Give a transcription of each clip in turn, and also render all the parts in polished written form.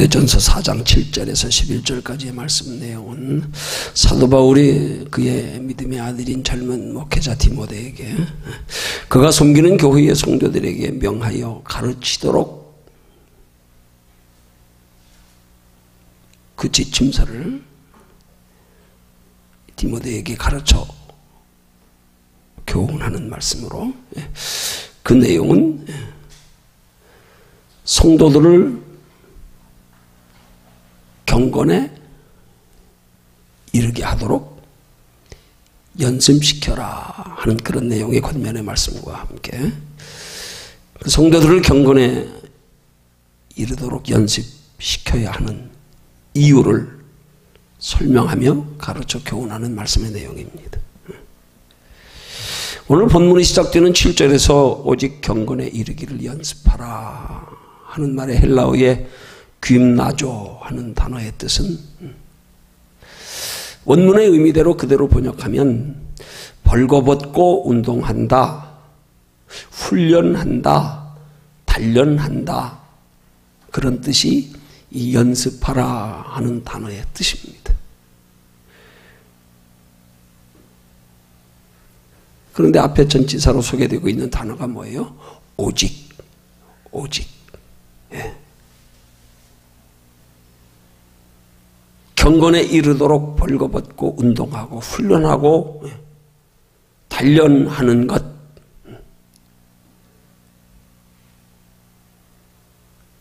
디모데전서 4장 7절에서 11절까지의 말씀 내용은 사도 바울이 그의 믿음의 아들인 젊은 목회자 디모데에게 그가 섬기는 교회의 성도들에게 명하여 가르치도록 그 지침서를 디모데에게 가르쳐 교훈하는 말씀으로, 그 내용은 성도들을 경건에 이르게 하도록 연습시켜라 하는 그런 내용의 권면의 말씀과 함께 그 성도들을 경건에 이르도록 연습시켜야 하는 이유를 설명하며 가르쳐 교훈하는 말씀의 내용입니다. 오늘 본문이 시작되는 7절에서 오직 경건에 이르기를 연습하라 하는 말의 헬라어의 귐나조 하는 단어의 뜻은 원문의 의미대로 그대로 번역하면 벌거벗고 운동한다, 훈련한다, 단련한다, 그런 뜻이 이 연습하라 하는 단어의 뜻입니다. 그런데 앞에 전치사로 소개되고 있는 단어가 뭐예요? 오직, 오직. 예. 경건에 이르도록 벌거벗고 운동하고 훈련하고 단련하는 것,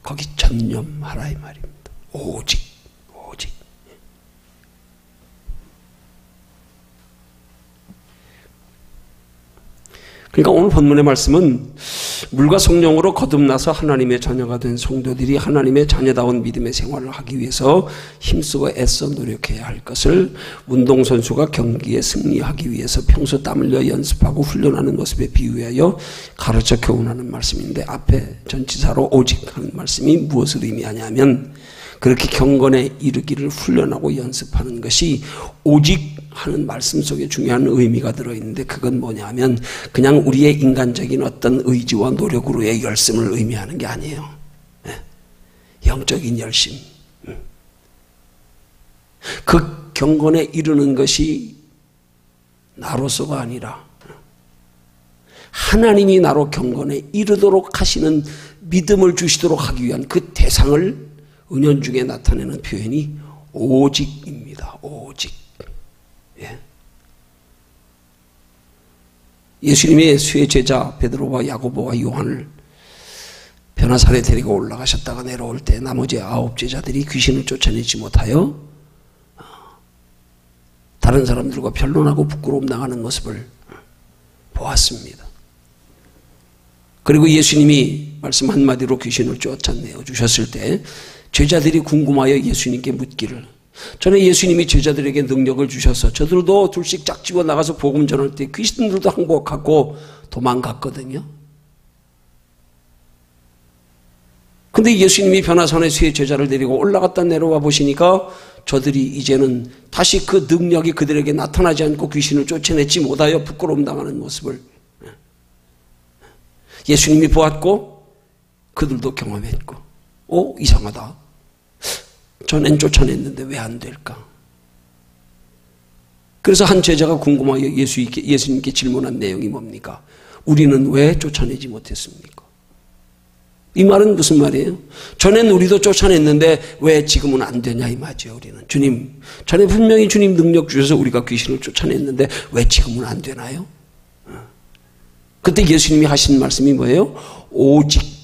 거기 전념하라 이 말입니다. 오직, 오직. 그러니까 오늘 본문의 말씀은 물과 성령으로 거듭나서 하나님의 자녀가 된 성도들이 하나님의 자녀다운 믿음의 생활을 하기 위해서 힘쓰고 애써 노력해야 할 것을 운동선수가 경기에 승리하기 위해서 평소 땀 흘려 연습하고 훈련하는 모습에 비유하여 가르쳐 교훈하는 말씀인데, 앞에 전치사로 오직 하는 말씀이 무엇을 의미하냐면 그렇게 경건에 이르기를 훈련하고 연습하는 것이 오직 하는 말씀 속에 중요한 의미가 들어있는데, 그건 뭐냐면 그냥 우리의 인간적인 어떤 의지와 노력으로의 열심을 의미하는 게 아니에요. 영적인 열심. 그 경건에 이르는 것이 나로서가 아니라 하나님이 나로 경건에 이르도록 하시는 믿음을 주시도록 하기 위한 그 대상을 은연중에 나타내는 표현이 오직입니다. 오직. 예. 예수님의 수의 제자 베드로와 야고보와 요한을 변화산에 데리고 올라가셨다가 내려올 때 나머지 9 제자들이 귀신을 쫓아내지 못하여 다른 사람들과 변론하고 부끄러움 당하는 모습을 보았습니다. 그리고 예수님이 말씀 한마디로 귀신을 쫓아내어 주셨을 때 제자들이 궁금하여 예수님께 묻기를, 전에 예수님이 제자들에게 능력을 주셔서 저들도 둘씩 짝지고 나가서 복음 전할 때 귀신들도 항복하고 도망갔거든요. 근데 예수님이 변화산에 세 제자를 데리고 올라갔다 내려와 보시니까 저들이 이제는 다시 그 능력이 그들에게 나타나지 않고 귀신을 쫓아내지 못하여 부끄러움 당하는 모습을 예수님이 보았고 그들도 경험했고, 이상하다. 전엔 쫓아냈는데 왜 안 될까? 그래서 한 제자가 궁금하여 예수님께 질문한 내용이 뭡니까? 우리는 왜 쫓아내지 못했습니까? 이 말은 무슨 말이에요? 전엔 우리도 쫓아냈는데 왜 지금은 안 되냐 이 말이죠. 우리는 주님, 전에 분명히 주님 능력 주셔서 우리가 귀신을 쫓아냈는데 왜 지금은 안 되나요? 그때 예수님이 하신 말씀이 뭐예요? 오직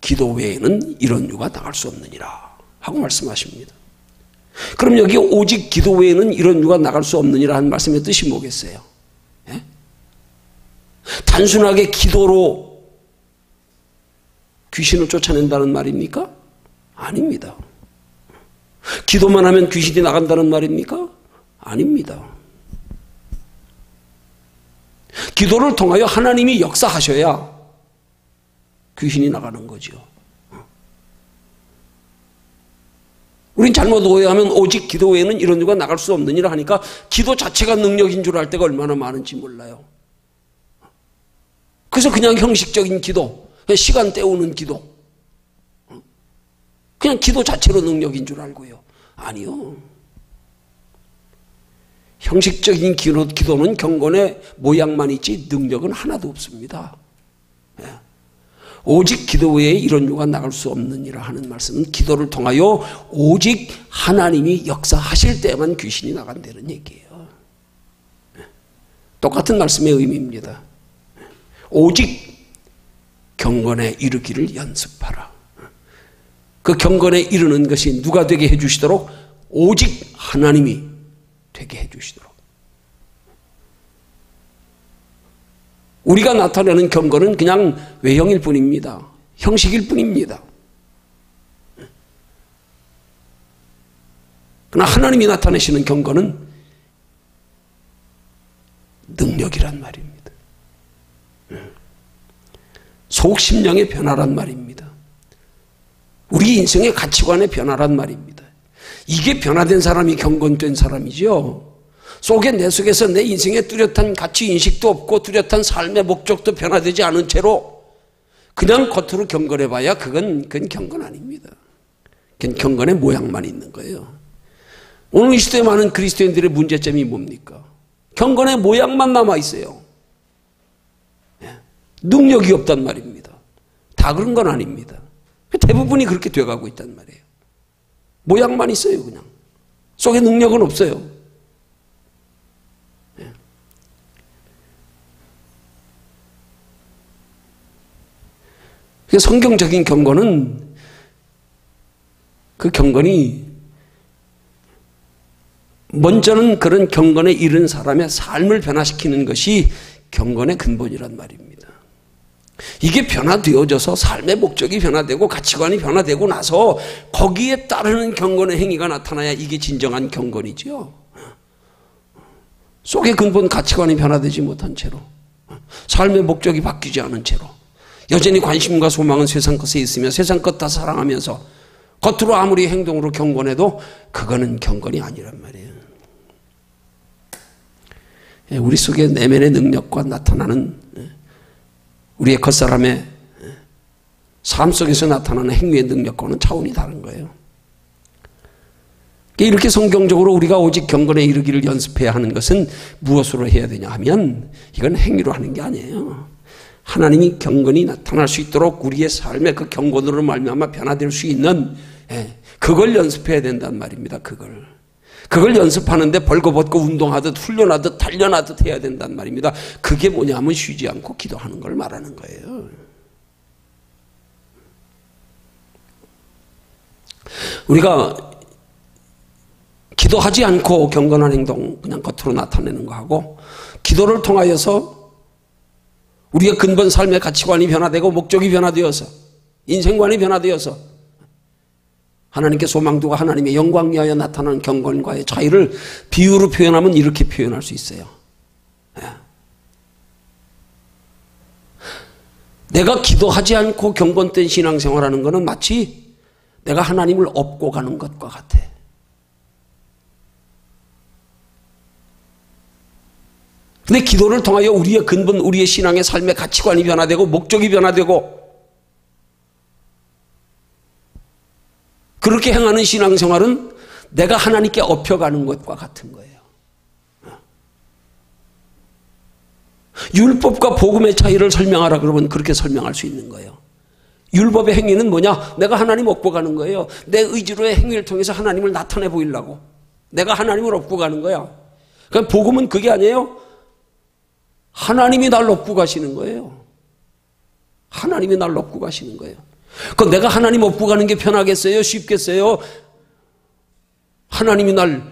기도 외에는 이런 유가 나갈 수 없느니라 하고 말씀하십니다. 그럼 여기 오직 기도 외에는 이런 유가 나갈 수 없느니라 하는 말씀의 뜻이 뭐겠어요? 예? 단순하게 기도로 귀신을 쫓아낸다는 말입니까? 아닙니다. 기도만 하면 귀신이 나간다는 말입니까? 아닙니다. 기도를 통하여 하나님이 역사하셔야 귀신이 나가는 거죠. 우린 잘못 오해하면 오직 기도 외에는 이런 유가 나갈 수 없느니라 하니까 기도 자체가 능력인 줄 알 때가 얼마나 많은지 몰라요. 그래서 그냥 형식적인 기도, 시간 때우는 기도, 그냥 기도 자체로 능력인 줄 알고요. 아니요. 형식적인 기도는 경건의 모양만 있지 능력은 하나도 없습니다. 오직 기도 외에 이런 요가 나갈 수 없느니라 하는 말씀은 기도를 통하여 오직 하나님이 역사하실 때만 귀신이 나간다는 얘기예요. 똑같은 말씀의 의미입니다. 오직 경건에 이르기를 연습하라. 그 경건에 이르는 것이 누가 되게 해주시도록? 오직 하나님이 되게 해주시도록. 우리가 나타내는 경건은 그냥 외형일 뿐입니다. 형식일 뿐입니다. 그러나 하나님이 나타내시는 경건은 능력이란 말입니다. 속 심령의 변화란 말입니다. 우리 인생의 가치관의 변화란 말입니다. 이게 변화된 사람이 경건된 사람이죠. 속에 내 속에서 내 인생의 뚜렷한 가치인식도 없고 뚜렷한 삶의 목적도 변화되지 않은 채로 그냥 겉으로 경건해봐야 그건 경건 아닙니다. 그건 경건의 모양만 있는 거예요. 오늘 이 시대에 많은 그리스도인들의 문제점이 뭡니까? 경건의 모양만 남아있어요. 능력이 없단 말입니다. 다 그런 건 아닙니다. 대부분이 그렇게 돼가고 있단 말이에요. 모양만 있어요. 그냥 속에 능력은 없어요. 성경적인 경건은 그 경건이 먼저는 그런 경건에 이른 사람의 삶을 변화시키는 것이 경건의 근본이란 말입니다. 이게 변화되어져서 삶의 목적이 변화되고 가치관이 변화되고 나서 거기에 따르는 경건의 행위가 나타나야 이게 진정한 경건이죠. 속의 근본 가치관이 변화되지 못한 채로 삶의 목적이 바뀌지 않은 채로 여전히 관심과 소망은 세상 것에 있으며 세상 것 다 사랑하면서 겉으로 아무리 행동으로 경건해도 그거는 경건이 아니란 말이에요. 우리 속의 내면의 능력과 나타나는 우리의 겉사람의 삶 속에서 나타나는 행위의 능력과는 차원이 다른 거예요. 이렇게 성경적으로 우리가 오직 경건에 이르기를 연습해야 하는 것은 무엇으로 해야 되냐 하면 이건 행위로 하는 게 아니에요. 하나님이 경건이 나타날 수 있도록 우리의 삶의 그 경건으로 말미암아 변화될 수 있는 그걸 연습해야 된단 말입니다. 그걸 연습하는데 벌거벗고 운동하듯 훈련하듯 단련하듯 해야 된단 말입니다. 그게 뭐냐면 쉬지 않고 기도하는 걸 말하는 거예요. 우리가 기도하지 않고 경건한 행동 그냥 겉으로 나타내는 거하고 기도를 통하여서 우리의 근본 삶의 가치관이 변화되고 목적이 변화되어서 인생관이 변화되어서 하나님께 소망두고 하나님의 영광 위하여 나타나는 경건과의 차이를 비유로 표현하면 이렇게 표현할 수 있어요. 내가 기도하지 않고 경건된 신앙생활하는 것은 마치 내가 하나님을 업고 가는 것과 같아. 근데 기도를 통하여 우리의 근본, 우리의 신앙의 삶의 가치관이 변화되고 목적이 변화되고 그렇게 행하는 신앙생활은 내가 하나님께 업혀가는 것과 같은 거예요. 율법과 복음의 차이를 설명하라 그러면 그렇게 설명할 수 있는 거예요. 율법의 행위는 뭐냐? 내가 하나님 업고 가는 거예요. 내 의지로의 행위를 통해서 하나님을 나타내 보이려고. 내가 하나님을 업고 가는 거야. 그러니까 복음은 그게 아니에요. 하나님이 날 업고 가시는 거예요. 하나님이 날 업고 가시는 거예요. 그 내가 하나님 업고 가는 게 편하겠어요? 쉽겠어요? 하나님이 날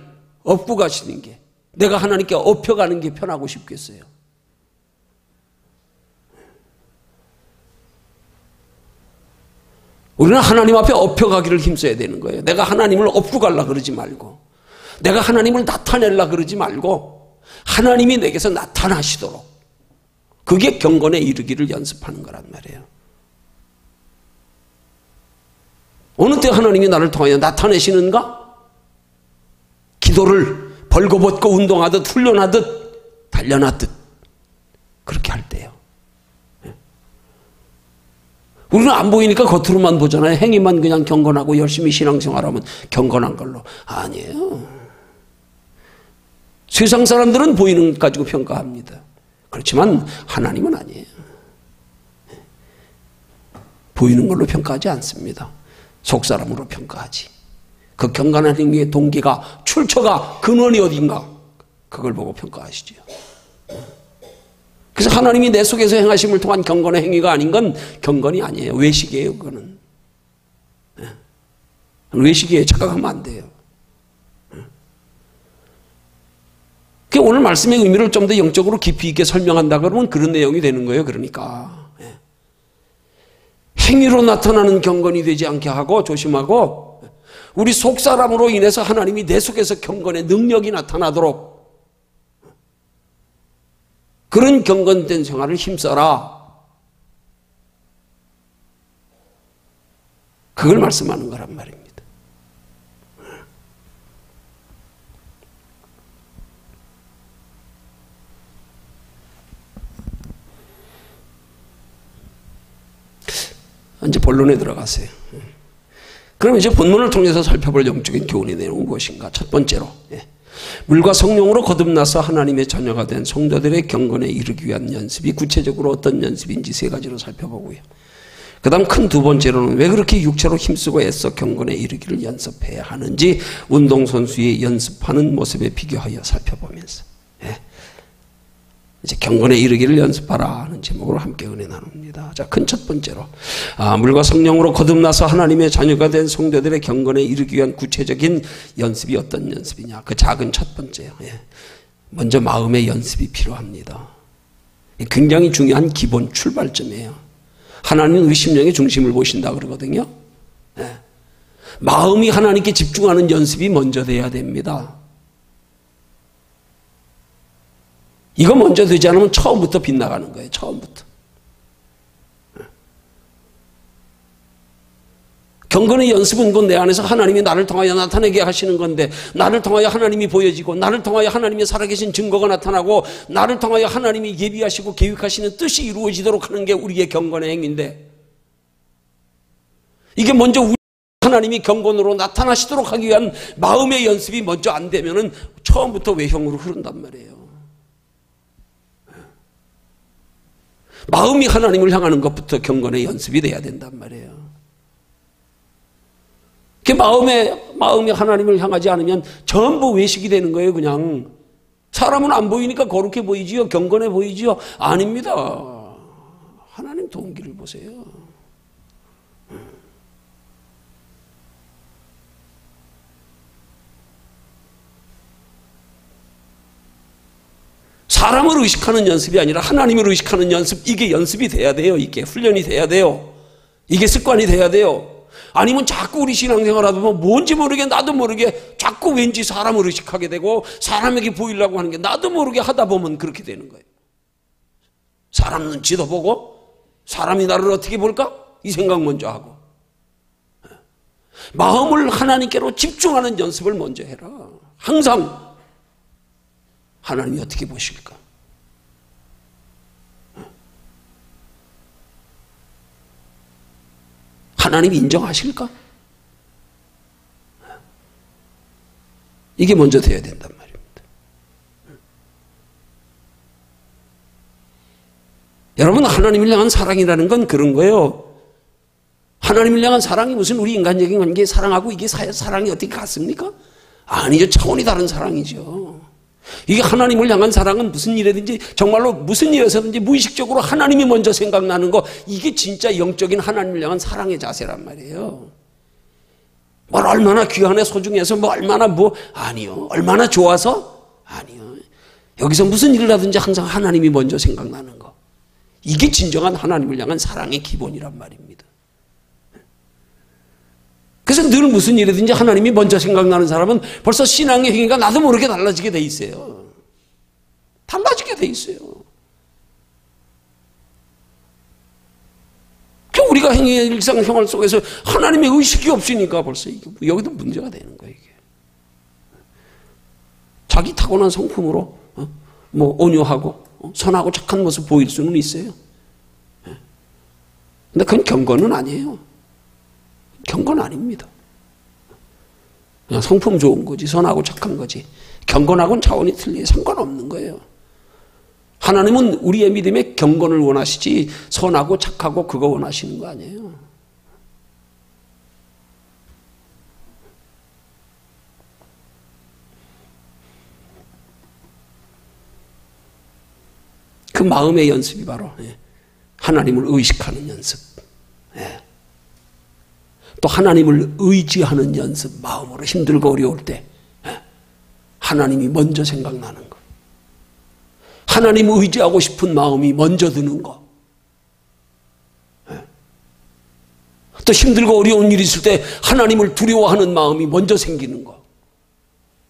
업고 가시는 게, 내가 하나님께 업혀가는 게 편하고 쉽겠어요? 우리는 하나님 앞에 업혀가기를 힘써야 되는 거예요. 내가 하나님을 업고 가려고 그러지 말고, 내가 하나님을 나타내려고 그러지 말고 하나님이 내게서 나타나시도록, 그게 경건에 이르기를 연습하는 거란 말이에요. 어느 때 하나님이 나를 통하여 나타내시는가? 기도를 벌거벗고 운동하듯 훈련하듯 단련하듯 그렇게 할 때요. 우리는 안 보이니까 겉으로만 보잖아요. 행위만 그냥 경건하고 열심히 신앙생활하면 경건한 걸로. 아니에요. 세상 사람들은 보이는 것 가지고 평가합니다. 그렇지만 하나님은 아니에요. 보이는 걸로 평가하지 않습니다. 속사람으로 평가하지. 그 경건한 행위의 동기가, 출처가, 근원이 어딘가 그걸 보고 평가하시죠. 그래서 하나님이 내 속에서 행하심을 통한 경건의 행위가 아닌 건 경건이 아니에요. 외식이에요. 그거는. 외식이에요. 착각하면 안 돼요. 오늘 말씀의 의미를 좀 더 영적으로 깊이 있게 설명한다 그러면 그런 내용이 되는 거예요. 그러니까 행위로 나타나는 경건이 되지 않게 하고 조심하고, 우리 속사람으로 인해서 하나님이 내 속에서 경건의 능력이 나타나도록 그런 경건된 생활을 힘써라. 그걸 말씀하는 거란 말입니다. 이제 본론에 들어가세요. 그럼 이제 본문을 통해서 살펴볼 영적인 교훈의 내용은 무엇인가? 첫 번째로, 물과 성령으로 거듭나서 하나님의 자녀가 된 성도들의 경건에 이르기 위한 연습이 구체적으로 어떤 연습인지 세 가지로 살펴보고요. 그 다음 큰 두 번째로는 왜 그렇게 육체로 힘쓰고 애써 경건에 이르기를 연습해야 하는지 운동선수의 연습하는 모습에 비교하여 살펴보면서 이제 경건에 이르기를 연습하라 하는 제목으로 함께 은혜 나눕니다. 자, 큰 첫 번째로, 물과 성령으로 거듭나서 하나님의 자녀가 된 성도들의 경건에 이르기 위한 구체적인 연습이 어떤 연습이냐. 그 작은 첫 번째요. 먼저 마음의 연습이 필요합니다. 굉장히 중요한 기본 출발점이에요. 하나님은 의심령의 중심을 보신다 그러거든요. 마음이 하나님께 집중하는 연습이 먼저 돼야 됩니다. 이거 먼저 되지 않으면 처음부터 빗나가는 거예요. 처음부터. 경건의 연습은 곧 내 안에서 하나님이 나를 통하여 나타내게 하시는 건데, 나를 통하여 하나님이 보여지고, 나를 통하여 하나님의 살아계신 증거가 나타나고, 나를 통하여 하나님이 예비하시고 계획하시는 뜻이 이루어지도록 하는 게 우리의 경건의 행위인데, 이게 먼저 우리 하나님이 경건으로 나타나시도록 하기 위한 마음의 연습이 먼저 안 되면은 처음부터 외형으로 흐른단 말이에요. 마음이 하나님을 향하는 것부터 경건의 연습이 돼야 된단 말이에요. 마음이 하나님을 향하지 않으면 전부 외식이 되는 거예요. 그냥 사람은 안 보이니까 거룩해 보이지요, 경건해 보이지요. 아닙니다. 하나님 동기를 보세요. 사람을 의식하는 연습이 아니라 하나님을 의식하는 연습, 이게 연습이 돼야 돼요. 이게 훈련이 돼야 돼요. 이게 습관이 돼야 돼요. 아니면 자꾸 우리 신앙생활하다 보면 뭔지 모르게 나도 모르게 자꾸 왠지 사람을 의식하게 되고, 사람에게 보이려고 하는 게 나도 모르게 하다 보면 그렇게 되는 거예요. 사람 눈치도 보고, 사람이 나를 어떻게 볼까? 이 생각 먼저 하고. 마음을 하나님께로 집중하는 연습을 먼저 해라. 항상 하나님이 어떻게 보실까? 하나님이 인정하실까? 이게 먼저 돼야 된단 말입니다. 여러분, 하나님을 향한 사랑이라는 건 그런 거예요. 하나님을 향한 사랑이 무슨 우리 인간적인 관계에 사랑하고 이게 사랑이 어떻게 같습니까? 아니죠. 차원이 다른 사랑이죠. 이게 하나님을 향한 사랑은 무슨 일이든지, 정말로 무슨 일에서든지 무의식적으로 하나님이 먼저 생각나는 거, 이게 진짜 영적인 하나님을 향한 사랑의 자세란 말이에요. 뭘 얼마나 귀하네, 소중해서, 뭐 얼마나 아니요. 얼마나 좋아서? 아니요. 여기서 무슨 일을 하든지 항상 하나님이 먼저 생각나는 거, 이게 진정한 하나님을 향한 사랑의 기본이란 말입니다. 그래서 늘 무슨 일이든지 하나님이 먼저 생각나는 사람은 벌써 신앙의 행위가 나도 모르게 달라지게 돼 있어요. 달라지게 돼 있어요. 우리가 일상생활 속에서 하나님의 의식이 없으니까 벌써 여기도 문제가 되는 거예요. 이게. 자기 타고난 성품으로 온유하고 선하고 착한 모습 보일 수는 있어요. 근데 그건 경건은 아니에요. 경건 아닙니다. 그냥 성품 좋은 거지, 선하고 착한 거지. 경건하고는 차원이 틀리게 상관없는 거예요. 하나님은 우리의 믿음에 경건을 원하시지 선하고 착하고 그거 원하시는 거 아니에요. 그 마음의 연습이 바로 하나님을 의식하는 연습, 또 하나님을 의지하는 연습. 마음으로 힘들고 어려울 때 하나님이 먼저 생각나는 거, 하나님을 의지하고 싶은 마음이 먼저 드는 거, 또 힘들고 어려운 일이 있을 때 하나님을 두려워하는 마음이 먼저 생기는 거.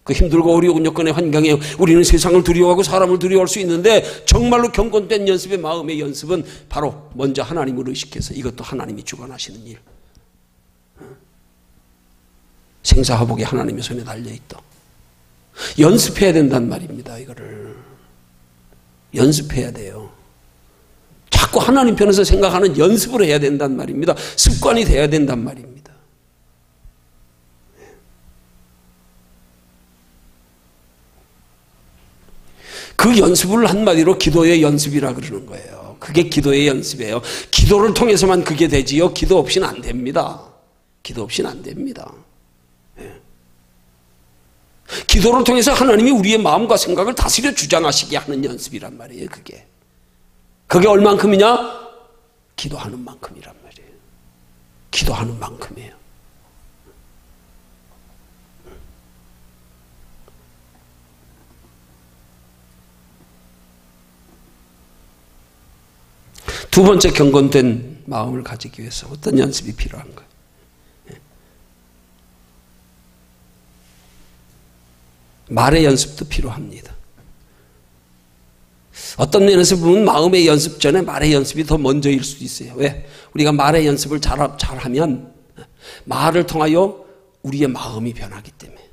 그 힘들고 어려운 여건의 환경에 우리는 세상을 두려워하고 사람을 두려워할 수 있는데, 정말로 경건된 연습의 마음의 연습은 바로 먼저 하나님을 의식해서, 이것도 하나님이 주관하시는 일, 생사화복이 하나님의 손에 달려있다. 연습해야 된단 말입니다. 이거를 연습해야 돼요. 자꾸 하나님 편에서 생각하는 연습을 해야 된단 말입니다. 습관이 돼야 된단 말입니다. 그 연습을 한마디로 기도의 연습이라 그러는 거예요. 그게 기도의 연습이에요. 기도를 통해서만 그게 되지요. 기도 없이는 안 됩니다. 기도 없이는 안 됩니다. 기도를 통해서 하나님이 우리의 마음과 생각을 다스려 주장하시게 하는 연습이란 말이에요. 그게 얼만큼이냐? 기도하는 만큼이란 말이에요. 기도하는 만큼이에요. 두 번째, 경건된 마음을 가지기 위해서 어떤 연습이 필요한가? 말의 연습도 필요합니다. 어떤 면에서 보면 마음의 연습 전에 말의 연습이 더 먼저일 수도 있어요. 왜? 우리가 말의 연습을 잘하면 말을 통하여 우리의 마음이 변하기 때문에.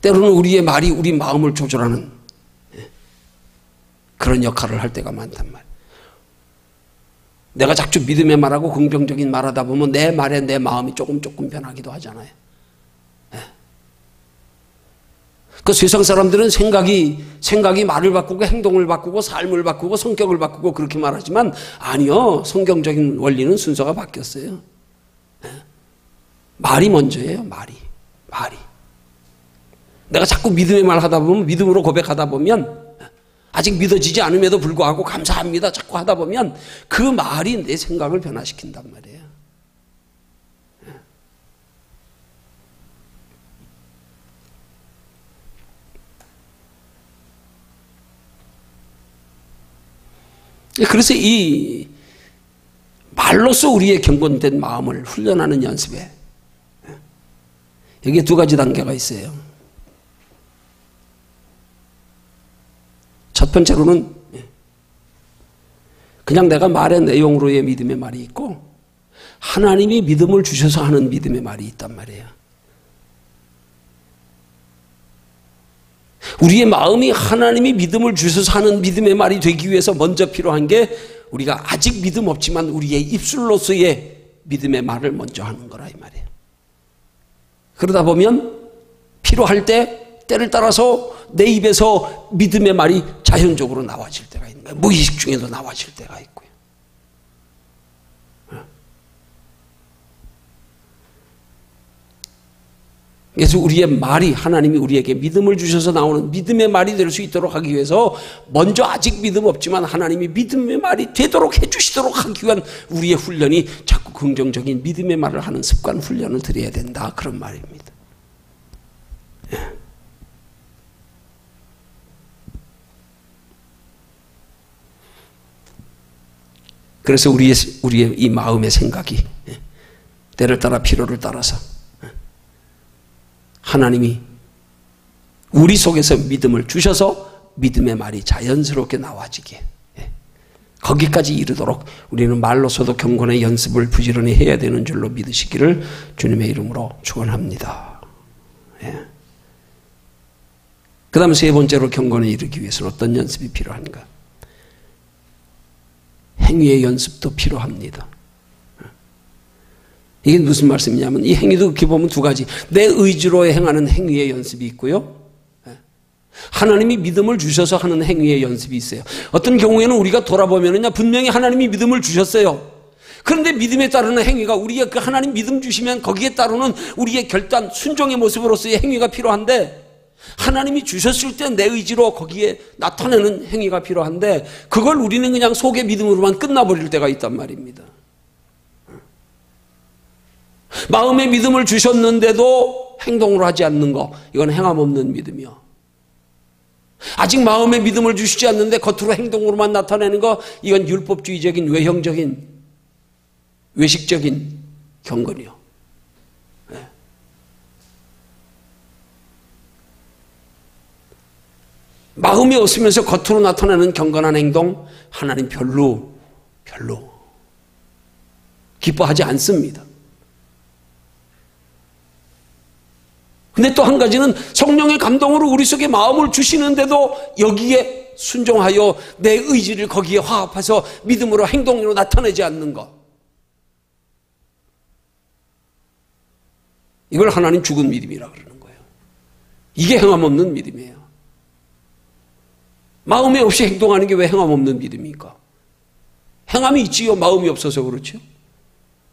때로는 우리의 말이 우리 마음을 조절하는 그런 역할을 할 때가 많단 말이에요. 내가 자꾸 믿음의 말하고 긍정적인 말하다 보면 내 말에 내 마음이 조금 변하기도 하잖아요. 그 세상 사람들은 생각이 말을 바꾸고 행동을 바꾸고 삶을 바꾸고 성격을 바꾸고 그렇게 말하지만, 아니요. 성경적인 원리는 순서가 바뀌었어요. 말이 먼저예요. 말이. 내가 자꾸 믿음의 말 하다 보면, 믿음으로 고백하다 보면, 아직 믿어지지 않음에도 불구하고 감사합니다 자꾸 하다 보면 그 말이 내 생각을 변화시킨단 말이에요. 그래서 이 말로써 우리의 경건된 마음을 훈련하는 연습에 여기에 두 가지 단계가 있어요. 첫 번째로는 그냥 내가 말의 내용으로의 믿음의 말이 있고, 하나님이 믿음을 주셔서 하는 믿음의 말이 있단 말이에요. 우리의 마음이 하나님이 믿음을 주셔서 하는 믿음의 말이 되기 위해서 먼저 필요한 게, 우리가 아직 믿음 없지만 우리의 입술로서의 믿음의 말을 먼저 하는 거라 이 말이에요. 그러다 보면 필요할 때 때를 따라서 내 입에서 믿음의 말이 자연적으로 나와질 때가 있는 거예요. 무의식 중에도 나와질 때가 있고요. 그래서 우리의 말이, 하나님이 우리에게 믿음을 주셔서 나오는 믿음의 말이 될 수 있도록 하기 위해서 먼저 아직 믿음 없지만 하나님이 믿음의 말이 되도록 해주시도록 하기 위한 우리의 훈련이 자꾸 긍정적인 믿음의 말을 하는 습관 훈련을 드려야 된다, 그런 말입니다. 그래서 우리의 이 마음의 생각이 때를 따라 필요를 따라서 하나님이 우리 속에서 믿음을 주셔서 믿음의 말이 자연스럽게 나와지게, 거기까지 이르도록 우리는 말로서도 경건의 연습을 부지런히 해야 되는 줄로 믿으시기를 주님의 이름으로 축원합니다. 그 다음 세 번째로 경건에 이르기 위해서는 어떤 연습이 필요한가? 행위의 연습도 필요합니다. 이게 무슨 말씀이냐면 이 행위도 이렇게 보면 두 가지. 내 의지로 행하는 행위의 연습이 있고요. 하나님이 믿음을 주셔서 하는 행위의 연습이 있어요. 어떤 경우에는 우리가 돌아보면은요, 분명히 하나님이 믿음을 주셨어요. 그런데 믿음에 따르는 행위가 우리가 그 하나님 믿음 주시면 거기에 따르는 우리의 결단, 순종의 모습으로서의 행위가 필요한데 하나님이 주셨을 때 내 의지로 거기에 나타내는 행위가 필요한데 그걸 우리는 그냥 속의 믿음으로만 끝나버릴 때가 있단 말입니다. 마음의 믿음을 주셨는데도 행동으로 하지 않는 거, 이건 행함 없는 믿음이요. 아직 마음의 믿음을 주시지 않는데 겉으로 행동으로만 나타내는 거, 이건 율법주의적인 외형적인 외식적인 경건이요. 네. 마음이 없으면서 겉으로 나타내는 경건한 행동, 하나님 별로 기뻐하지 않습니다. 근데 또 한 가지는 성령의 감동으로 우리 속에 마음을 주시는데도 여기에 순종하여 내 의지를 거기에 화합해서 믿음으로 행동으로 나타내지 않는 것. 이걸 하나님 죽은 믿음이라 그러는 거예요. 이게 행함 없는 믿음이에요. 마음이 없이 행동하는 게 왜 행함 없는 믿음입니까? 행함이 있지요. 마음이 없어서 그렇죠.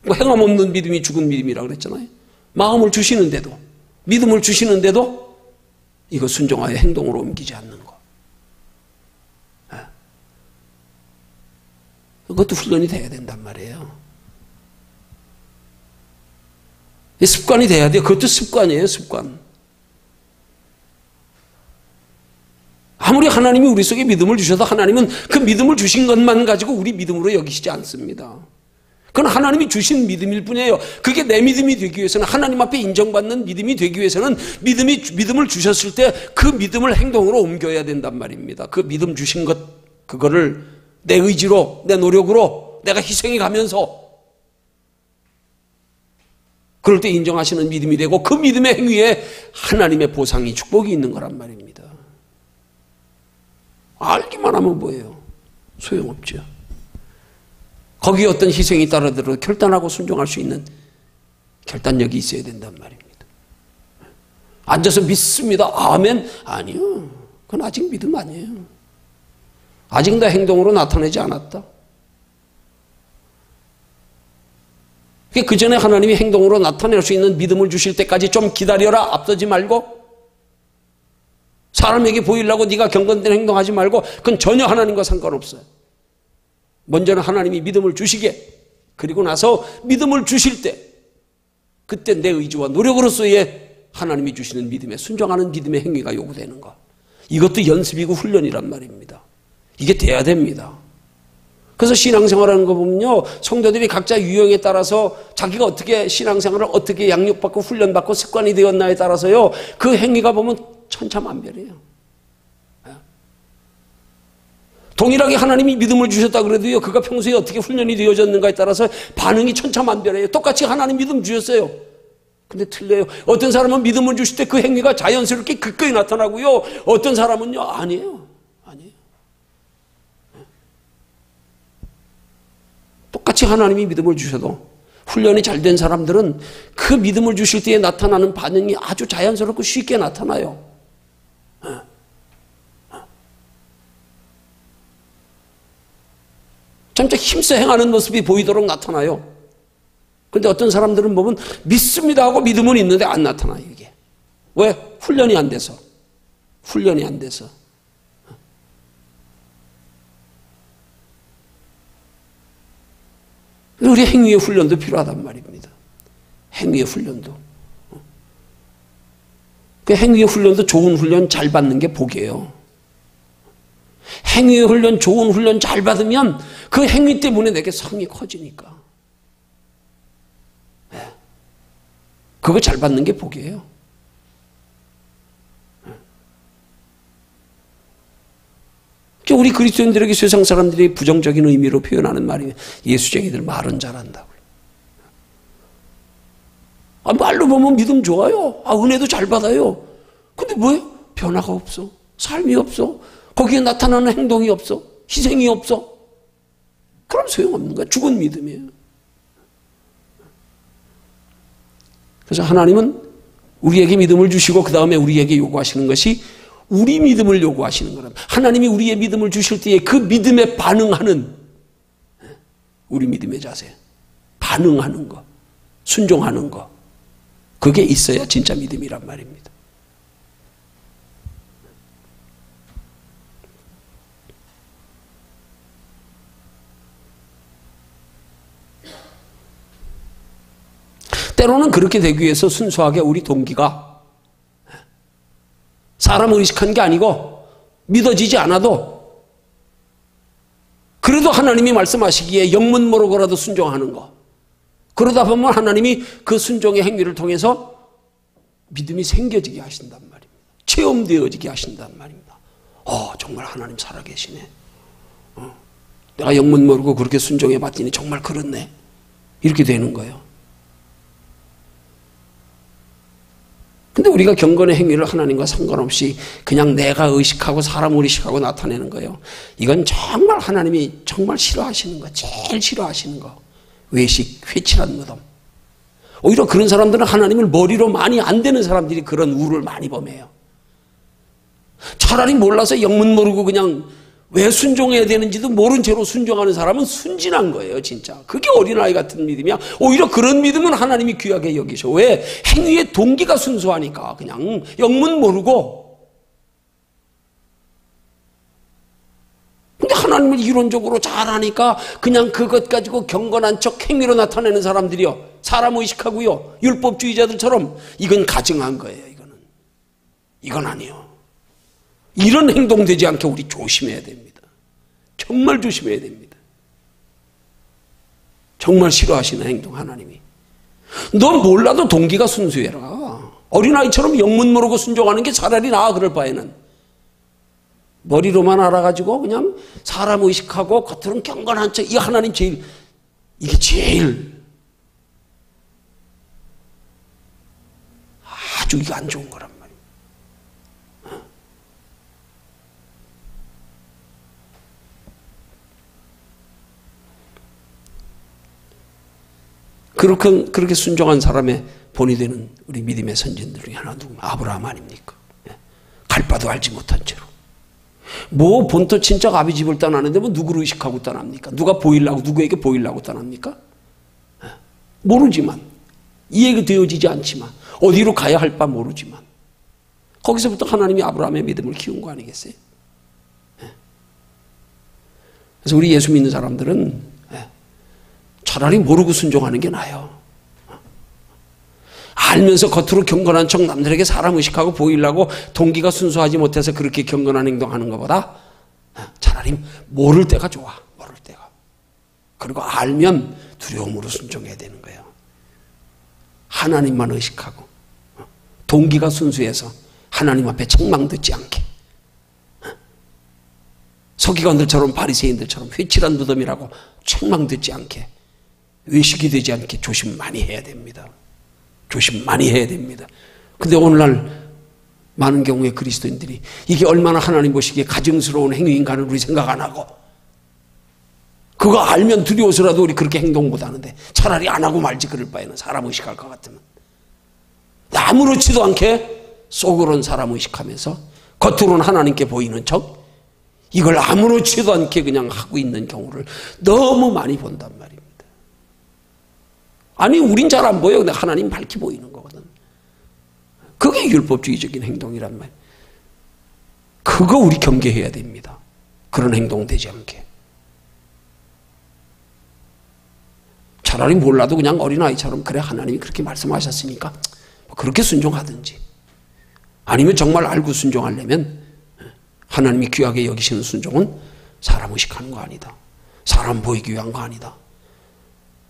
뭐 행함 없는 믿음이 죽은 믿음이라 그랬잖아요. 마음을 주시는데도, 믿음을 주시는데도 이거 순종하여 행동으로 옮기지 않는 거. 그것도 훈련이 돼야 된단 말이에요. 습관이 돼야 돼요. 그것도 습관이에요. 습관. 아무리 하나님이 우리 속에 믿음을 주셔도 하나님은 그 믿음을 주신 것만 가지고 우리 믿음으로 여기시지 않습니다. 그건 하나님이 주신 믿음일 뿐이에요. 그게 내 믿음이 되기 위해서는, 하나님 앞에 인정받는 믿음이 되기 위해서는 믿음을 주셨을 때 그 믿음을 행동으로 옮겨야 된단 말입니다. 그 믿음 주신 것, 그거를 내 의지로, 내 노력으로 내가 희생해 가면서 그럴 때 인정하시는 믿음이 되고 그 믿음의 행위에 하나님의 보상이, 축복이 있는 거란 말입니다. 알기만 하면 뭐예요? 소용없죠. 거기에 어떤 희생이 따르더라도 결단하고 순종할 수 있는 결단력이 있어야 된단 말입니다. 앉아서 믿습니다. 아멘. 아니요. 그건 아직 믿음 아니에요. 아직 나 행동으로 나타내지 않았다. 그 전에 하나님이 행동으로 나타낼 수 있는 믿음을 주실 때까지 좀 기다려라. 앞서지 말고. 사람에게 보이려고 네가 경건된 행동하지 말고. 그건 전혀 하나님과 상관없어요. 먼저는 하나님이 믿음을 주시게, 그리고 나서 믿음을 주실 때 그때 내 의지와 노력으로서의 하나님이 주시는 믿음에 순종하는 믿음의 행위가 요구되는 것. 이것도 연습이고 훈련이란 말입니다. 이게 돼야 됩니다. 그래서 신앙생활하는 거 보면요, 성도들이 각자 유형에 따라서 자기가 어떻게 신앙생활을 어떻게 양육받고 훈련받고 습관이 되었나에 따라서요, 그 행위가 보면 천차만별이에요. 동일하게 하나님이 믿음을 주셨다 그래도요, 그가 평소에 어떻게 훈련이 되어졌는가에 따라서 반응이 천차만별이에요. 똑같이 하나님 믿음 주셨어요. 근데 틀려요. 어떤 사람은 믿음을 주실 때 그 행위가 자연스럽게 기꺼이 나타나고요, 어떤 사람은요, 아니에요. 똑같이 하나님이 믿음을 주셔도 훈련이 잘 된 사람들은 그 믿음을 주실 때에 나타나는 반응이 아주 자연스럽고 쉽게 나타나요. 점차 힘써 행하는 모습이 보이도록 나타나요. 그런데 어떤 사람들은 보면 믿습니다 하고 믿음은 있는데 안 나타나요. 이게 왜? 훈련이 안 돼서. 우리 행위의 훈련도 필요하단 말입니다. 행위의 훈련도. 그 행위의 훈련도 좋은 훈련 잘 받는 게 복이에요. 행위의 훈련, 좋은 훈련 잘 받으면 그 행위 때문에 내게 성이 커지니까. 그거 잘 받는 게 복이에요. 우리 그리스도인들에게 세상 사람들이 부정적인 의미로 표현하는 말이 예수쟁이들 말은 잘한다고요. 말로 보면 믿음 좋아요. 은혜도 잘 받아요. 근데 뭐예요? 변화가 없어. 삶이 없어. 거기에 나타나는 행동이 없어. 희생이 없어. 그럼 소용없는 거야. 죽은 믿음이에요. 그래서 하나님은 우리에게 믿음을 주시고 그 다음에 우리에게 요구하시는 것이 우리 믿음을 요구하시는 거랍니다. 하나님이 우리의 믿음을 주실 때에 그 믿음에 반응하는 우리 믿음의 자세, 반응하는 거, 순종하는 거, 그게 있어야 진짜 믿음이란 말입니다. 때로는 그렇게 되기 위해서 순수하게 우리 동기가 사람을 의식한 게 아니고 믿어지지 않아도 그래도 하나님이 말씀하시기에 영문 모르고라도 순종하는 거, 그러다 보면 하나님이 그 순종의 행위를 통해서 믿음이 생겨지게 하신단 말입니다. 체험되어지게 하신단 말입니다. 정말 하나님 살아계시네. 내가 영문 모르고 그렇게 순종해 봤더니 정말 그렇네. 이렇게 되는 거예요. 근데 우리가 경건의 행위를 하나님과 상관없이 그냥 내가 의식하고 사람 의식하고 나타내는 거예요. 이건 정말 하나님이 정말 싫어하시는 거, 제일 싫어하시는 거. 외식, 회칠한 무덤. 오히려 그런 사람들은 하나님을 머리로 많이 안 되는 사람들이 그런 우를 많이 범해요. 차라리 몰라서 영문 모르고 그냥 왜 순종해야 되는지도 모른 채로 순종하는 사람은 순진한 거예요, 진짜. 그게 어린아이 같은 믿음이야. 오히려 그런 믿음은 하나님이 귀하게 여기셔. 왜? 행위의 동기가 순수하니까. 그냥 영문 모르고. 근데 하나님을 이론적으로 잘 아니까 그냥 그것 가지고 경건한 척 행위로 나타내는 사람들이요. 사람 의식하고요. 율법주의자들처럼 이건 가증한 거예요, 이거는. 이건 아니요. 이런 행동 되지 않게 우리 조심해야 됩니다. 정말 조심해야 됩니다. 정말 싫어하시는 행동 하나님이. 너 몰라도 동기가 순수해라. 어린아이처럼 영문 모르고 순종하는 게 차라리 나아. 그럴 바에는 머리로만 알아가지고 그냥 사람 의식하고 겉으로는 경건한 척. 이게 하나님 이게 제일 아주 이게 안 좋은 거란 말이에요. 그렇게 순종한 사람의 본이 되는 우리 믿음의 선진들 중에 하나 누구면 아브라함 아닙니까? 갈 바도 알지 못한 채로. 뭐 본토 친척 아비 집을 떠나는데 뭐 누구를 의식하고 떠납니까? 누구에게 보이려고 떠납니까? 모르지만, 이해가 되어지지 않지만, 어디로 가야 할 바 모르지만, 거기서부터 하나님이 아브라함의 믿음을 키운 거 아니겠어요? 그래서 우리 예수 믿는 사람들은 차라리 모르고 순종하는 게 나아요. 알면서 겉으로 경건한 척 남들에게 사람 의식하고 보이려고 동기가 순수하지 못해서 그렇게 경건한 행동하는 것보다 차라리 모를 때가 좋아. 모를 때가. 그리고 알면 두려움으로 순종해야 되는 거예요. 하나님만 의식하고 동기가 순수해서 하나님 앞에 책망 듣지 않게, 서기관들처럼 바리새인들처럼 회칠한 무덤이라고 책망 듣지 않게, 외식이 되지 않게 조심 많이 해야 됩니다. 조심 많이 해야 됩니다. 근데 오늘날 많은 경우에 그리스도인들이 이게 얼마나 하나님 보시기에 가증스러운 행위인가를 우리 생각 안 하고, 그거 알면 두려워서라도 우리 그렇게 행동 못 하는데 차라리 안 하고 말지. 그럴 바에는 사람 의식할 것 같으면 아무렇지도 않게 속으로는 사람 의식하면서 겉으로는 하나님께 보이는 척, 이걸 아무렇지도 않게 그냥 하고 있는 경우를 너무 많이 본단 말입니다. 아니, 우린 잘 안 보여. 근데 하나님 밝히 보이는 거거든. 그게 율법주의적인 행동이란 말이에요. 그거 우리 경계해야 됩니다. 그런 행동 되지 않게. 차라리 몰라도 그냥 어린아이처럼 그래 하나님이 그렇게 말씀하셨으니까 그렇게 순종하든지, 아니면 정말 알고 순종하려면 하나님이 귀하게 여기시는 순종은 사람 의식하는 거 아니다. 사람 보이기 위한 거 아니다.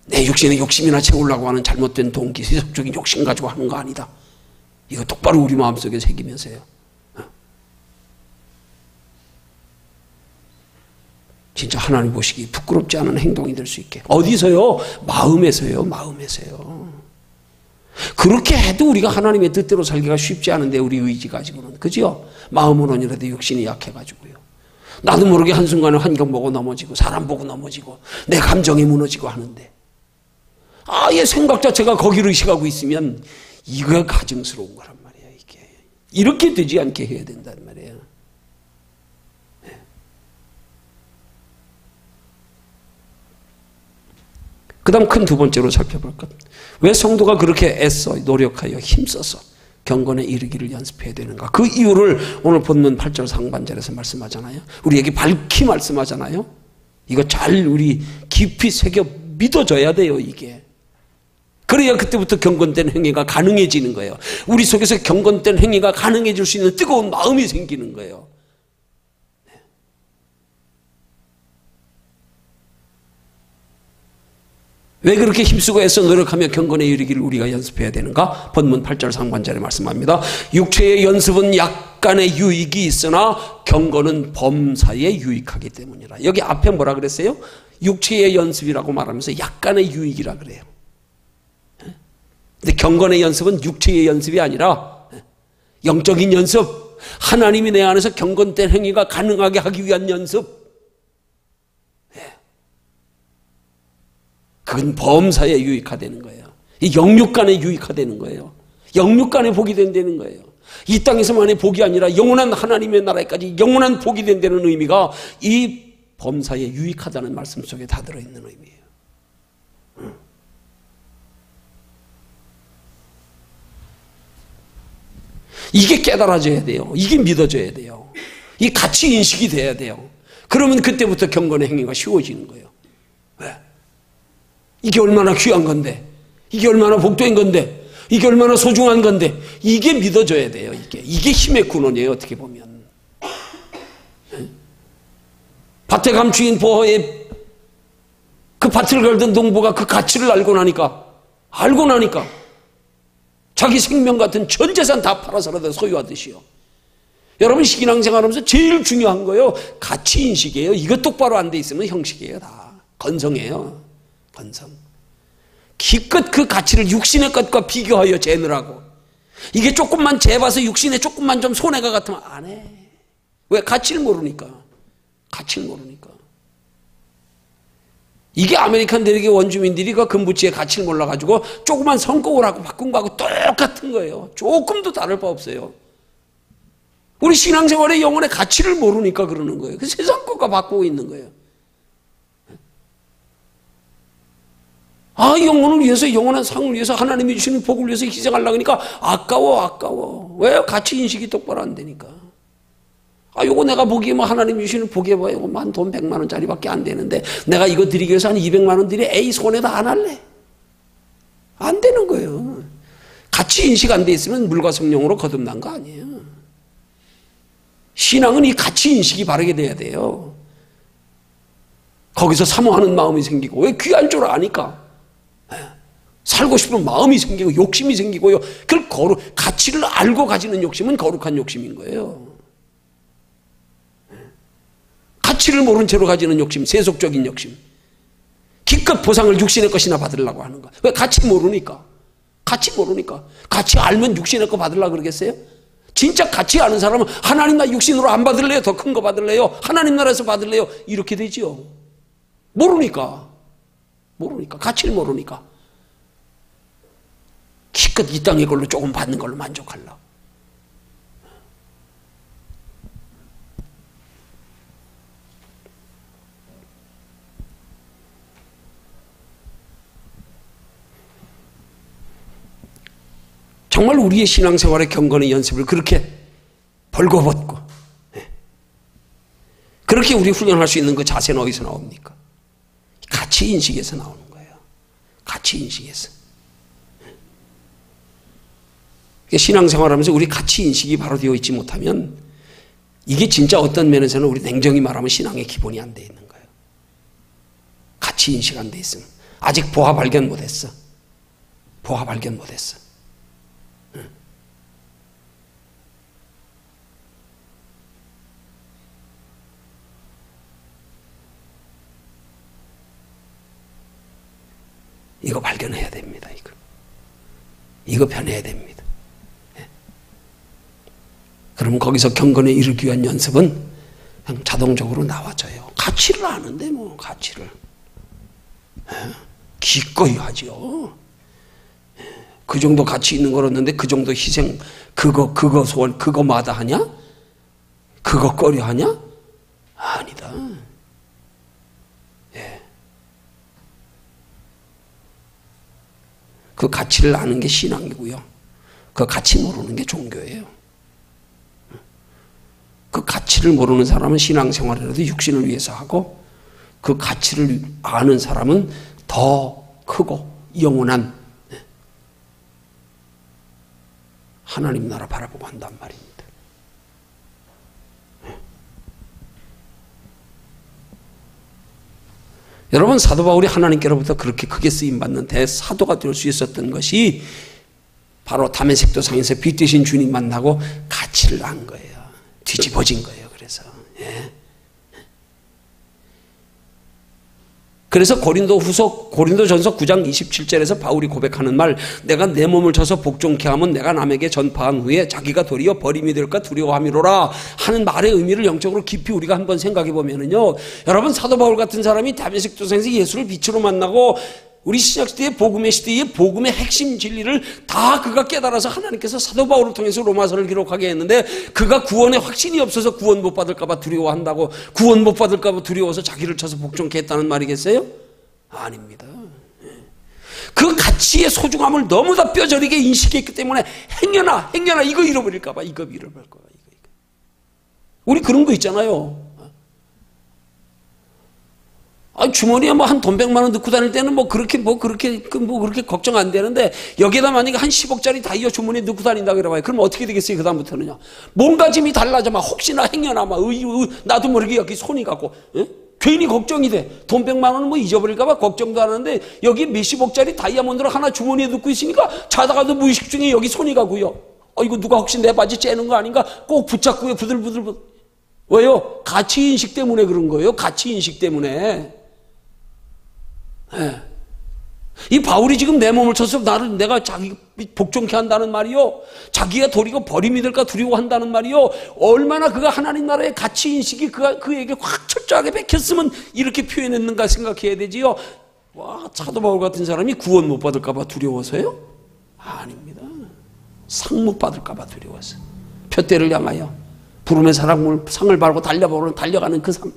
내 육신의 욕심이나 채우려고 하는 잘못된 동기, 세속적인 욕심 가지고 하는 거 아니다. 이거 똑바로 우리 마음속에 새기면서요. 진짜 하나님 보시기 부끄럽지 않은 행동이 될 수 있게. 어디서요? 마음에서요. 마음에서요. 그렇게 해도 우리가 하나님의 뜻대로 살기가 쉽지 않은데, 우리 의지 가지고는. 그죠? 마음으로는이라도 육신이 약해가지고요. 나도 모르게 한순간에 환경 보고 넘어지고 사람 보고 넘어지고 내 감정이 무너지고 하는데 아예 생각 자체가 거기로 의식하고 있으면 이거가 가증스러운 거란 말이야. 이게 이렇게 되지 않게 해야 된단 말이에요. 그 다음 큰 두 번째로 살펴볼 것. 왜 성도가 그렇게 애써 노력하여 힘써서 경건에 이르기를 연습해야 되는가. 그 이유를 오늘 본문 8절 상반절에서 말씀하잖아요. 우리에게 밝히 말씀하잖아요. 이거 잘 우리 깊이 새겨 믿어줘야 돼요. 이게. 그래야 그때부터 경건된 행위가 가능해지는 거예요. 우리 속에서 경건된 행위가 가능해질 수 있는 뜨거운 마음이 생기는 거예요. 왜 그렇게 힘쓰고 애써 노력하며 경건에 이르기를 우리가 연습해야 되는가? 본문 8절 상반절에 말씀합니다. 육체의 연습은 약간의 유익이 있으나 경건은 범사에 유익하기 때문이라. 여기 앞에 뭐라 그랬어요? 육체의 연습이라고 말하면서 약간의 유익이라 그래요. 근데 경건의 연습은 육체의 연습이 아니라 영적인 연습, 하나님이 내 안에서 경건된 행위가 가능하게 하기 위한 연습. 그건 범사에 유익화되는 거예요. 이 영육간에 유익화되는 거예요. 영육간에 복이 된다는 거예요. 이 땅에서만의 복이 아니라 영원한 하나님의 나라에까지 영원한 복이 된다는 의미가 이 범사에 유익하다는 말씀 속에 다 들어있는 의미예요. 이게 깨달아져야 돼요. 이게 믿어져야 돼요. 이 가치 인식이 돼야 돼요. 그러면 그때부터 경건의 행위가 쉬워지는 거예요. 왜? 이게 얼마나 귀한 건데, 이게 얼마나 복된 건데, 이게 얼마나 소중한 건데, 이게 믿어져야 돼요. 이게 힘의 근원이에요. 어떻게 보면 밭에 감추인 보호에 그 밭을 걸던 농부가 그 가치를 알고 나니까 자기 생명 같은 전 재산 다 팔아서라도 소유하듯이요. 여러분 신앙생활하면서 제일 중요한 거예요. 가치 인식이에요. 이거 똑바로 안 돼 있으면 형식이에요. 다 건성이에요. 건성. 기껏 그 가치를 육신의 것과 비교하여 재느라고. 이게 조금만 재봐서 육신에 조금만 좀 손해가 같으면 안 해. 왜? 가치를 모르니까. 이게 아메리칸 대륙의 원주민들이 그 금부치의 가치를 몰라가지고 조그만 성공을 하고 바꾼 거하고 똑같은 거예요. 조금도 다를 바 없어요. 우리 신앙생활의 영혼의 가치를 모르니까 그러는 거예요. 그 세상 것과 바꾸고 있는 거예요. 영혼을 위해서, 영원한 상을 위해서, 하나님이 주시는 복을 위해서 희생하려고 하니까 아까워. 왜? 가치 인식이 똑바로 안 되니까. 요거 내가 보기에 하나님이 주시는 복에 봐요. 이거 돈 100만 원짜리밖에 안 되는데 내가 이거 드리기 위해서 한 200만 원 드리 손해도 안 할래. 안 되는 거예요. 가치 인식 안 돼 있으면 물과 성령으로 거듭난 거 아니에요. 신앙은 이 가치 인식이 바르게 돼야 돼요. 거기서 사모하는 마음이 생기고, 왜? 귀한 줄 아니까. 살고 싶은 마음이 생기고 욕심이 생기고요. 그걸 가치를 알고 가지는 욕심은 거룩한 욕심인 거예요. 가치를 모른 채로 가지는 욕심, 세속적인 욕심. 기껏 보상을 육신의 것이나 받으려고 하는 거. 왜? 가치 모르니까. 가치 알면 육신의 거 받으려고 그러겠어요? 진짜 가치 아는 사람은 하나님 나 육신으로 안 받을래요? 더 큰 거 받을래요? 하나님 나라에서 받을래요? 이렇게 되지요. 모르니까. 가치를 모르니까. 기껏 이 땅의 걸로 조금 받는 걸로 만족하려고. 정말 우리의 신앙생활의 경건의 연습을 그렇게 벌거벗고 그렇게 우리 훈련할 수 있는 그 자세는 어디서 나옵니까? 가치 인식에서 나오는 거예요. 가치 인식에서. 신앙생활하면서 우리 가치 인식이 바로 되어 있지 못하면 이게 진짜 어떤 면에서는 우리 냉정히 말하면 신앙의 기본이 안 돼 있는 거예요. 가치 인식 안 돼 있으면 아직 보화 발견 못했어. 이거 발견해야 됩니다. 이거 변해야 됩니다. 그러면 거기서 경건에 이르기 위한 연습은 그냥 자동적으로 나와져요. 가치를 아는데 뭐 가치를 기꺼이 하죠. 그 정도 가치 있는 거였는데 그 정도 희생 그거 소원 그거마다 하냐? 그거 꺼려 하냐? 아니다. 예. 그 가치를 아는 게 신앙이고요. 그 가치 모르는 게 종교예요. 그 가치를 모르는 사람은 신앙생활이라도 육신을 위해서 하고 그 가치를 아는 사람은 더 크고 영원한 하나님 나라 바라보고 한단 말입니다. 여러분 사도 바울이 하나님께로부터 그렇게 크게 쓰임받는 대사도가 될 수 있었던 것이 바로 다메섹 도상에서 빛 되신 주님 만나고 가치를 안 거예요. 뒤집어진 거예요. 그래서 고린도전서 9장 27절에서 바울이 고백하는 말, 내가 내 몸을 쳐서 복종케 하면 내가 남에게 전파한 후에 자기가 도리어 버림이 될까 두려워함이로라 하는 말의 의미를 영적으로 깊이 우리가 한번 생각해 보면은요, 여러분 사도 바울 같은 사람이 다메섹 도상에서 예수를 빛으로 만나고 우리 신약시대의 복음의 시대의 복음의 핵심 진리를 다 그가 깨달아서 하나님께서 사도 바울을 통해서 로마서를 기록하게 했는데, 그가 구원에 확신이 없어서 구원 못 받을까 봐 두려워한다고, 구원 못 받을까 봐 두려워서 자기를 쳐서 복종케 했다는 말이겠어요? 아닙니다. 그 가치의 소중함을 너무나 뼈저리게 인식했기 때문에 행여나 이거 잃어버릴까 봐, 이거 잃어버릴까 봐, 이거. 우리 그런 거 있잖아요. 주머니에 뭐 한 돈 100만 원 넣고 다닐 때는 그렇게 걱정 안 되는데, 여기에다 만약에 한 10억짜리 다이어 주머니에 넣고 다닌다 그래봐요. 그럼 어떻게 되겠어요? 그다음부터는요. 몸가짐이 달라져. 행여나 나도 모르게 여기 손이 가고, 괜히 걱정이 돼. 돈 100만 원은 잊어버릴까봐 걱정도 하는데, 여기 몇십억짜리 다이아몬드를 하나 주머니에 넣고 있으니까 자다가도 무의식 중에 여기 손이 가고요. 이거 누가 혹시 내 바지 째는 거 아닌가? 꼭 붙잡고요. 부들부들. 왜요? 가치인식 때문에 그런 거예요. 가치인식 때문에. 네. 이 바울이 지금 내 몸을 쳐서 내가 자기 복종케 한다는 말이요, 자기가 도리고 버림이 될까 두려워한다는 말이요, 얼마나 그가 하나님 나라의 가치인식이 그에게 확 철저하게 박혔으면 이렇게 표현했는가 생각해야 되지요. 사도 바울 같은 사람이 구원 못 받을까 봐 두려워서요? 아닙니다. 상 못 받을까 봐 두려워서, 표대를 향하여 부름의 상을 받고 달려가는 그 상,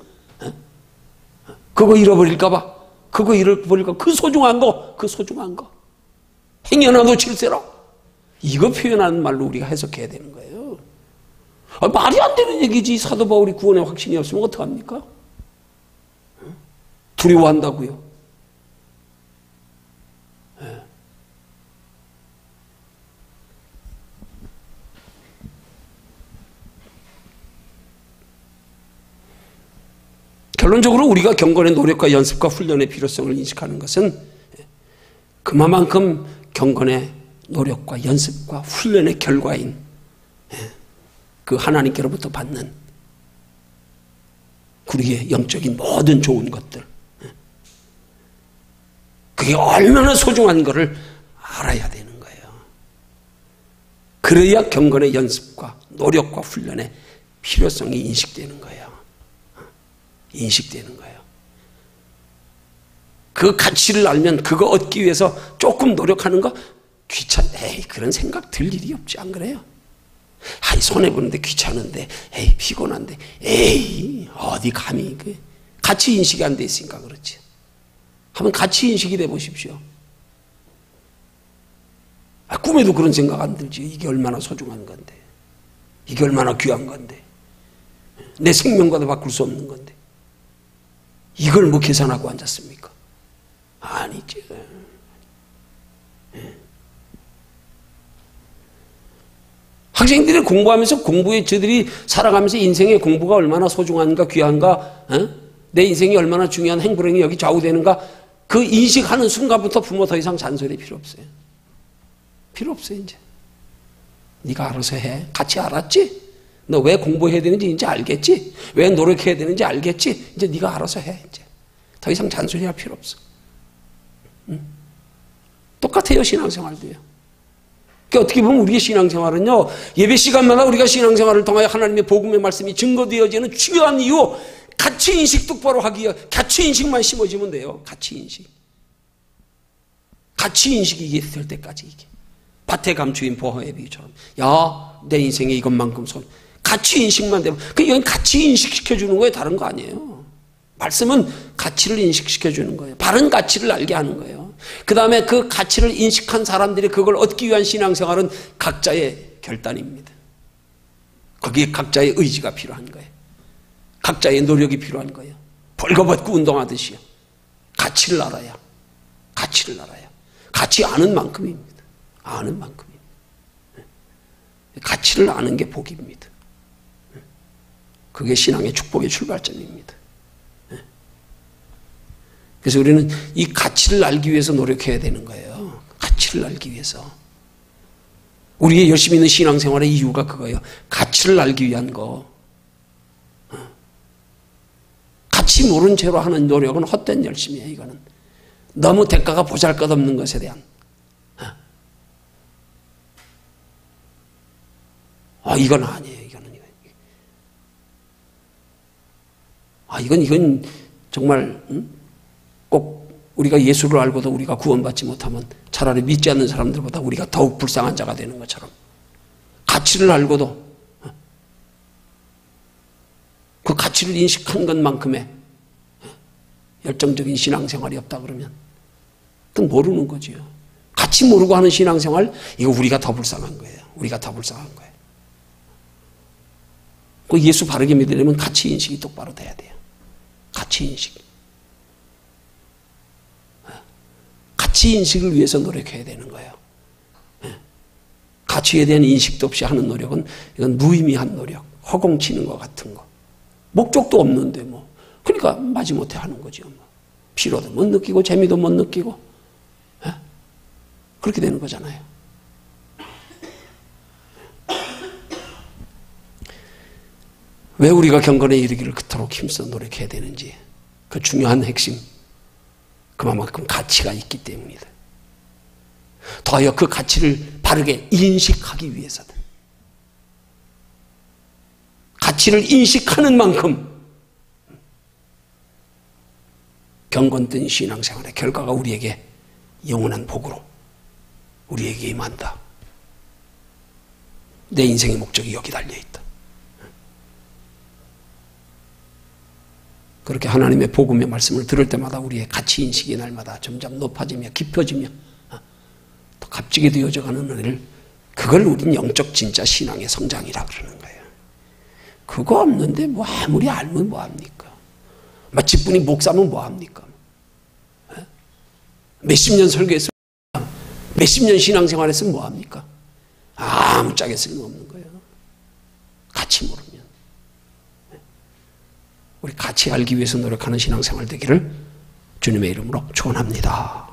그거 잃어버릴까 봐, 그 소중한 거. 행여나 놓칠세라. 이거 표현하는 말로 우리가 해석해야 되는 거예요. 말이 안 되는 얘기지. 사도 바울이 구원의 확신이 없으면 어떡합니까? 두려워한다고요. 결론적으로 우리가 경건의 노력과 연습과 훈련의 필요성을 인식하는 것은 그만큼 경건의 노력과 연습과 훈련의 결과인 그 하나님께로부터 받는 우리의 영적인 모든 좋은 것들, 그게 얼마나 소중한 것을 알아야 되는 거예요. 그래야 경건의 연습과 노력과 훈련의 필요성이 인식되는 거예요. 그 가치를 알면 그거 얻기 위해서 조금 노력하는 거 그런 생각 들 일이 없지, 안 그래요? 손해보는데 귀찮은데, 피곤한데, 어디 감히, 가치 인식이 안 돼 있으니까 그렇지. 한번 가치 인식이 돼 보십시오. 꿈에도 그런 생각 안 들지. 이게 얼마나 소중한 건데, 이게 얼마나 귀한 건데, 내 생명과도 바꿀 수 없는 건데, 이걸 계산하고 앉았습니까? 아니죠. 학생들이 공부하면서 저들이 살아가면서 인생의 공부가 얼마나 소중한가, 귀한가, 내 인생이 얼마나 중요한 행불행이 여기 좌우되는가, 그 인식하는 순간부터 부모 더 이상 잔소리 필요 없어요. 필요 없어요. 이제 네가 알아서 해. 같이 알았지? 너 왜 공부해야 되는지 이제 알겠지? 왜 노력해야 되는지 알겠지? 이제 네가 알아서 해. 이제 더 이상 잔소리할 필요 없어. 똑같아요, 신앙생활도요. 그러니까 어떻게 보면 우리의 신앙생활은요, 예배 시간마다 우리가 신앙생활을 통하여 하나님의 복음의 말씀이 증거되어지는 중요한 이유, 가치인식 똑바로 하기 위해 가치인식만 심어지면 돼요. 가치인식. 가치인식이 이게 될 때까지 이게. 밭에 감추인 보화의 비유처럼. 야, 내 인생에 이것만큼 가치인식만 되면, 이건 가치인식 시켜주는 거예요. 다른 거 아니에요. 말씀은 가치를 인식시켜주는 거예요. 바른 가치를 알게 하는 거예요. 그 다음에 그 가치를 인식한 사람들이 그걸 얻기 위한 신앙생활은 각자의 결단입니다. 거기에 각자의 의지가 필요한 거예요. 각자의 노력이 필요한 거예요. 벌거벗고 운동하듯이요. 가치를 알아야. 가치를 알아야. 가치 아는 만큼입니다. 아는 만큼입니다. 가치를 아는 게 복입니다. 그게 신앙의 축복의 출발점입니다. 그래서 우리는 이 가치를 알기 위해서 노력해야 되는 거예요. 가치를 알기 위해서. 우리의 열심히 있는 신앙생활의 이유가 그거예요. 가치를 알기 위한 거. 가치 모른 채로 하는 노력은 헛된 열심이에요. 이거는 너무 대가가 보잘것없는 것에 대한. 이건 아니에요. 이건 정말 꼭 우리가 예수를 알고도 우리가 구원받지 못하면 차라리 믿지 않는 사람들보다 우리가 더욱 불쌍한 자가 되는 것처럼, 가치를 알고도 그 가치를 인식한 것만큼의 열정적인 신앙생활이 없다 그러면 그건 모르는 거지요. 가치 모르고 하는 신앙생활, 이거 우리가 더 불쌍한 거예요. 우리가 더 불쌍한 거예요. 그 예수 바르게 믿으려면 가치 인식이 똑바로 돼야 돼요. 가치 인식. 가치 인식을 위해서 노력해야 되는 거예요. 가치에 대한 인식도 없이 하는 노력은 이건 무의미한 노력, 허공치는 것 같은 거. 목적도 없는데 뭐. 그러니까 마지못해 하는 거죠. 뭐. 피로도 못 느끼고 재미도 못 느끼고. 그렇게 되는 거잖아요. 왜 우리가 경건에 이르기를 그토록 힘써 노력해야 되는지, 그 중요한 핵심, 그만큼 가치가 있기 때문이다. 더하여 그 가치를 바르게 인식하기 위해서다. 가치를 인식하는 만큼 경건된 신앙생활의 결과가 우리에게 영원한 복으로 우리에게 임한다. 내 인생의 목적이 여기 달려있다. 그렇게 하나님의 복음의 말씀을 들을 때마다 우리의 가치인식이 날마다 점점 높아지며 깊어지며 더 값지게 되어져가는 은혜를, 그걸 우린 영적 진짜 신앙의 성장이라 그러는 거예요. 그거 없는데 뭐 아무리 알면 뭐합니까? 집분이 목사면 뭐합니까? 몇십 년 설교했으면, 몇십 년 신앙생활했으면 뭐합니까? 아무짝에 쓸모없는 거예요. 가치 모르면. 우리 같이 알기 위해서 노력하는 신앙생활 되기를 주님의 이름으로 축원합니다.